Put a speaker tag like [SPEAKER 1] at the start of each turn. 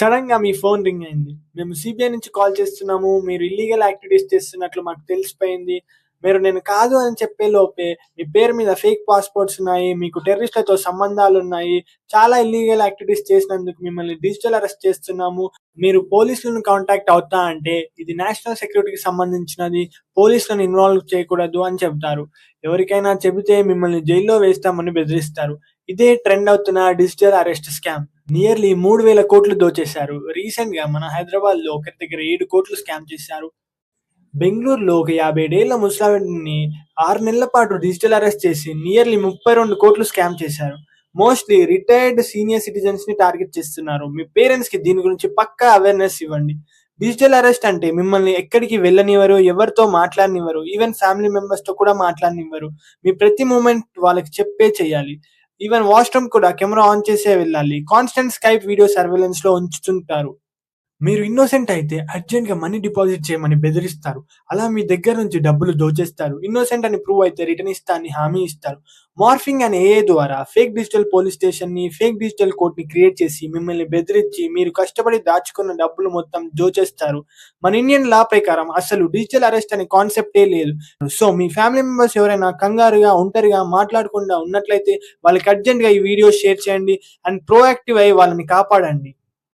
[SPEAKER 1] సడెన్‌గా మీ phone ring అయింది. మేము సీబీఐ నుంచి కాల్ చేస్తున్నాము. మీరు ఇల్లీగల్ యాక్టివిటీస్ చేస్తున్నట్లు మాకు తెలిసిపోయింది. నేను కాదు అని చెప్పే లోపే మీ పేరు మీద ఫేక్ పాస్‌పోర్ట్స్ ఉన్నాయి. మీకు టెర్రరిస్ట్‌లతో సంబంధాలున్నాయి. చాలా ఇల్లీగల్ యాక్టివిటీస్ చేసినందుకు మిమ్మల్ని డిజిటల్ అరెస్ట్ చేస్తున్నాము. మీరు పోలీసులను కాంటాక్ట్ అవుతా అంటే ఇది నేషనల్ సెక్యూరిటీకి సంబంధించినది. పోలీసులను ఇన్వాల్వ్ చేయకూడదు అని చెప్తారు. ఎవరికైనా చెబితే మిమ్మల్ని జైల్లో వేస్తామని బెదిరిస్తారు. ఇదే ట్రెండ్ అవుతున్న డిజిటల్ అరెస్ట్ స్కామ్. నియర్లీ 3,000,00,00,000 దోచేశారు. రీసెంట్‌గా మన హైదరాబాద్‌లో ఒకరి దగ్గర 7,00,00,000 స్కామ్ చేశారు. బెంగుళూరులో ఒక 57 ఏళ్ల ముసలావిడని 6 నెలల పాటు డిజిటల్ అరెస్ట్ చేసి నియర్లీ 32,00,00,000 స్కామ్ చేశారు. మోస్ట్‌లీ రిటైర్డ్ సీనియర్ సిటిజన్స్‌ని టార్గెట్ చేస్తున్నారు. మీ పేరెంట్స్‌కి దీని గురించి పక్కా అవేర్‌నెస్ ఇవ్వండి. డిజిటల్ అరెస్ట్ అంటే మిమ్మల్ని ఎక్కడికి వెళ్ళనివ్వరు, ఎవరితో మాట్లాడనివ్వరు. ఈవెన్ ఫ్యామిలీ మెంబర్స్‌తో కూడా మాట్లాడనివ్వరు. మీ ప్రతి మూవ్‌మెంట్ వాళ్ళకి చెప్పే చేయాలి. ఈవెన్ వాష్‌రూమ్ కూడా కెమెరా ఆన్ చేసే వెళ్ళాలి. కాన్స్టెంట్ స్కైప్ వీడియో సర్వేలెన్స్‌లో ఉంచుతుంటారు. మీరు ఇన్నోసెంట్ అయితే అర్జెంట్‌గా మనీ డిపాజిట్ చేయమని బెదిరిస్తారు. అలా మీ దగ్గర నుంచి డబ్బులు దోచేస్తారు. ఇన్నోసెంట్ అని ప్రూవ్ అయితే రిటర్న్ ఇస్తా అని హామీ ఇస్తారు. మార్ఫింగ్ అనే ఏఐ ద్వారా ఫేక్ డిజిటల్ పోలీస్ స్టేషన్‌ని, ఫేక్ డిజిటల్ కోర్ట్‌ని క్రియేట్ చేసి మిమ్మల్ని బెదిరించి మీరు కష్టపడి దాచుకున్న డబ్బులు మొత్తం దోచేస్తారు. మన ఇండియన్ లా ప్రకారం అసలు డిజిటల్ అరెస్ట్ అనే కాన్సెప్టే లేదు. సో, మీ ఫ్యామిలీ మెంబర్స్ ఎవరైనా కంగారుగా, ఒంటరిగా మాట్లాడకుండా ఉన్నట్లయితే వాళ్ళకి అర్జెంట్‌గా ఈ వీడియో షేర్ చేయండి అండ్ ప్రొయాక్టివ్ అయ్యి వాళ్ళని కాపాడండి.